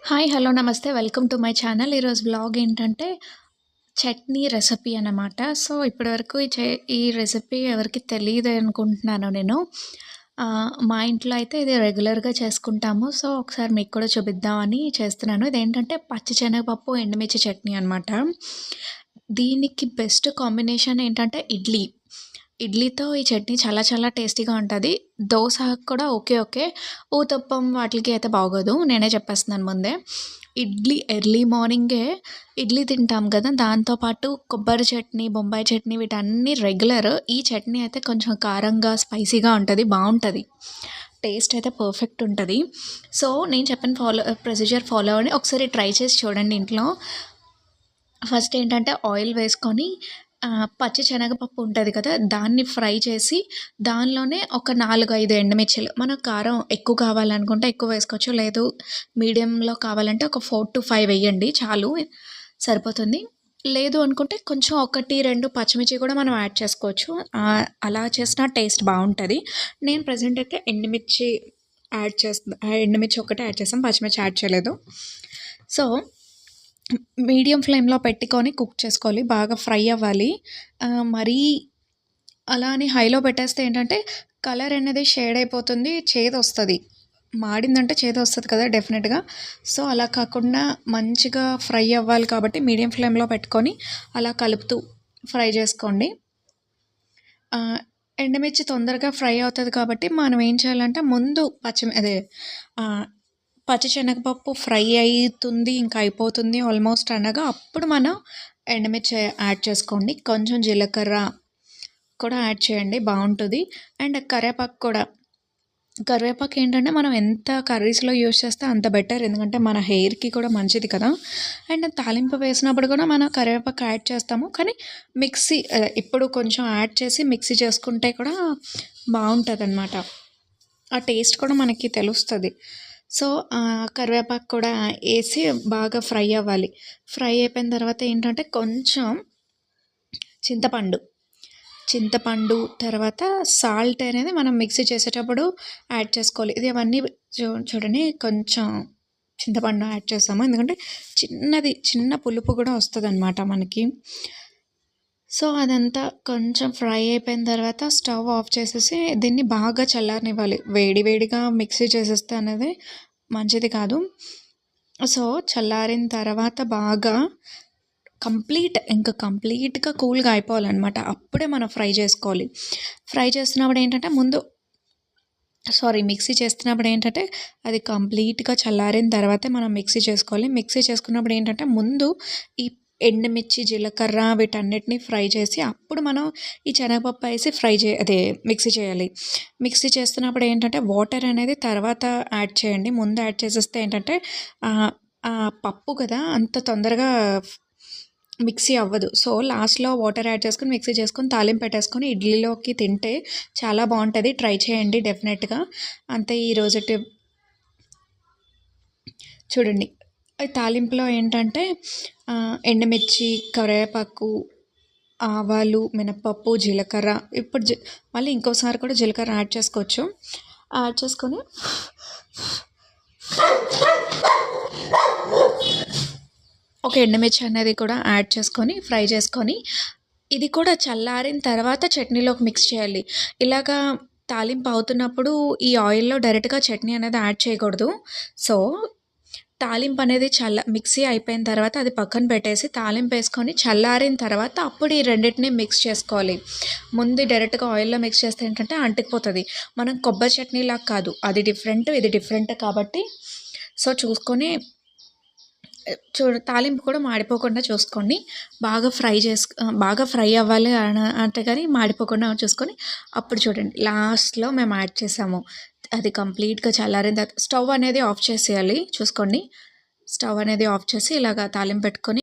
Hi! Hello! నమస్తే. Welcome to my channel. ఈరోజు vlog ఏంటంటే చట్నీ రెసిపీ అనమాట. సో, ఇప్పటివరకు ఈ రెసిపీ ఎవరికీ తెలీదు అనుకుంటున్నాను నేను. మా ఇంట్లో అయితే ఇది రెగ్యులర్‌గా చేసుకుంటాము. సో, ఒకసారి మీకు కూడా చూపిద్దామని చేస్తున్నాను. ఇదేంటంటే పచ్చి శనగపప్పు, ఎండుమిర్చి చట్నీ అనమాట. దీనికి బెస్ట్ కాంబినేషన్ ఏంటంటే ఇడ్లీ. ఇడ్లీతో ఈ చట్నీ చాలా చాలా టేస్టీగా ఉంటది. దోసకి కూడా ఓకే. ఊతప్పం వాటిలకి అయితే బాగోదు. నేనే చెప్పేస్తున్నాను ముందే. ఇడ్లీ ఎర్లీ మార్నింగే ఇడ్లీ తింటాం గదా! దాంతో పాటు కొబ్బరి చట్నీ, బొంబాయి చట్నీ వీటన్నీ రెగ్యులర్. ఈ చట్నీ అయితే కొంచెం కారంగా, స్పైసీగా ఉంటది. బావుంటది. టేస్ట్ అయితే పర్ఫెక్ట్ ఉంటది. సో, నేను చెప్పిన ప్రొసీజర్ ఫాలో అవ్వండి. ఒకసారి ట్రై చేసి చూడండి ఇంట్లో. ఫస్ట్ ఏంటంటే ఆయిల్ వేసుకొని పచ్చి శనగపప్పు ఉంటది కదా! దాన్ని ఫ్రై చేసి దానిలోనే ఒక 4, 5 ఎండుమిర్చిలు మనకు కారం ఎక్కువ కావాలనుకుంటే ఎక్కువ వేసుకోవచ్చు. లేదు మీడియంలో కావాలంటే ఒక 4-5 వేయండి చాలు సరిపోతుంది. లేదు అనుకుంటే కొంచెం 1, 2 పచ్చిమిర్చి కూడా మనం యాడ్ చేసుకోవచ్చు. అలా చేసినా టేస్ట్ బావుంటది. నేను ప్రెజెంట్ అయితే ఎండుమిర్చి ఎండుమిర్చి ఒక్కటే యాడ్ చేశాను. పచ్చిమిర్చి యాడ్ చేయలేదు. సో, మీడియం ఫ్లేమ్‌లో పెట్టుకొని కుక్ చేసుకోవాలి. బాగా ఫ్రై అవ్వాలి. మరీ అలా అని హైలో పెట్టేస్తే ఏంటంటే కలర్ అనేది షేడ్ అయిపోతుంది. చేదొస్తది. మాడిందంటే చేదొస్తది కదా! డెఫినెట్‌గా. సో, అలా కాకుండా మంచిగా ఫ్రై అవ్వాలి కాబట్టి మీడియం ఫ్లేమ్‌లో పెట్టుకొని అలా కలుపుతూ ఫ్రై చేసుకోండి. ఎండుమిర్చి తొందరగా ఫ్రై అవుతది కాబట్టి మనం ఏం చేయాలంటే ముందు పచ్చి శనగపప్పు ఫ్రై అయితుంది, ఇంకా అయిపోతుంది ఆల్మోస్ట్ అనగా అప్పుడు మనం ఎండుమిర్చి యాడ్ చేసుకోండి. కొంచెం జీలకర్ర కూడా యాడ్ చేయండి బావుంటది. అండ్ కరివేపాకు ఏంటంటే మనం ఎంత కర్రీస్‌లో యూజ్ చేస్తే అంత బెటర్. ఎందుకంటే మన హెయిర్‌కి కూడా మంచిది కదా! అండ్ తాలింపు వేసినప్పుడు కూడా మనం కరివేపాకు యాడ్ చేస్తాము. కానీ ఇప్పుడు కొంచెం యాడ్ చేసి మిక్సీ చేసుకుంటే కూడా బావుంటదనమాట. ఆ టేస్ట్ కూడా మనకి తెలుస్తది. సో, కరివేపాకు కూడా ఏసి బాగా ఫ్రై అవ్వాలి. ఫ్రై అయిపోయిన తర్వాత ఏంటంటే కొంచెం చింతపండు తర్వాత సాల్ట్ అనేది మనం మిక్సీ చేసేటప్పుడు యాడ్ చేసుకోవాలి. ఇది అవన్నీ చూడండి కొంచెం చింతపండు యాడ్ చేసాము. ఎందుకంటే చిన్న పులుపు కూడా వస్తదనమాట మనకి. సో, అదంతా కొంచెం ఫ్రై అయిపోయిన తర్వాత స్టవ్ ఆఫ్ చేసేసి దీన్ని బాగా చల్లారనివ్వాలి. వేడిగా మిక్సీ చేసేస్తే అనేది మంచిది కాదు. సో, చల్లారిన తర్వాత బాగా కంప్లీట్‌గా కూల్‌గా అయిపోవాలనమాట. అప్పుడే మనం ఫ్రై చేసుకోవాలి. ఫ్రై చేస్తున్నప్పుడు ఏంటంటే మిక్సీ చేస్తున్నప్పుడు ఏంటంటే అది కంప్లీట్‌గా చల్లారిన తర్వాతే మనం మిక్సీ చేసుకోవాలి. మిక్సీ చేసుకున్నప్పుడు ఏంటంటే ముందు ఈ ఎండుమిర్చి, జీలకర్ర వీటన్నిటిని ఫ్రై చేసి అప్పుడు మనం ఈ శనగపప్పు వేసి మిక్సీ చేయాలి. మిక్సీ చేస్తున్నప్పుడు ఏంటంటే వాటర్ అనేది తర్వాత యాడ్ చేయండి. ముందు యాడ్ చేసేస్తే ఏంటంటే పప్పు కదా! అంత తొందరగా మిక్సీ అవ్వదు. సో, లాస్ట్‌లో వాటర్ యాడ్ చేసుకొని మిక్సీ చేసుకొని తాలింపు పెట్టేసుకొని ఇడ్లీలోకి తింటే చాలా బావుంటది. ట్రై చేయండి డెఫినెట్‌గా. అంతే ఈరోజుటి చూడండి. తాలింపులో ఏంటంటే ఎండుమిర్చి, కరివేపాకు, ఆవాలు, మినపప్పు, జీలకర్ర ఇప్పుడు మళ్ళీ ఇంకోసారి కూడా జీలకర్ర యాడ్ చేసుకోవచ్చు. యాడ్ చేసుకొని ఒక ఎండుమిర్చి అనేది కూడా యాడ్ చేసుకొని ఫ్రై చేసుకొని ఇది కూడా చల్లారిన తర్వాత చట్నీలోకి మిక్స్ చేయాలి. ఇలాగా తాలింపు అవుతున్నప్పుడు ఈ ఆయిల్‌లో డైరెక్ట్‌గా చట్నీ అనేది యాడ్ చేయకూడదు. సో, తాలింపు అనేది మిక్సీ అయిపోయిన తర్వాత అది పక్కన పెట్టేసి తాలింపు వేసుకొని చల్లారిన తర్వాత అప్పుడు ఈ రెండిటిని మిక్స్ చేసుకోవాలి. ముందు డైరెక్ట్‌గా ఆయిల్‌లో మిక్స్ చేస్తే ఏంటంటే అంటుకుపోతది. మనం కొబ్బరి చట్నీలాగా కాదు. అది డిఫరెంట్, ఇది డిఫరెంట్ కాబట్టి సో, చూసుకొని తాలింపు కూడా మాడిపోకుండా చూసుకోండి. బాగా ఫ్రై అవ్వాలి అంటే కానీ మాడిపోకుండా చూసుకొని అప్పుడు చూడండి లాస్ట్‌లో మేము యాడ్ చేసాము. అది కంప్లీట్‌గా చల్లారిన తర్వాత స్టవ్ అనేది ఆఫ్ చేసేయాలి చూసుకోండి. స్టవ్ అనేది ఆఫ్ చేసి ఇలాగ తాలింపు పెట్టుకొని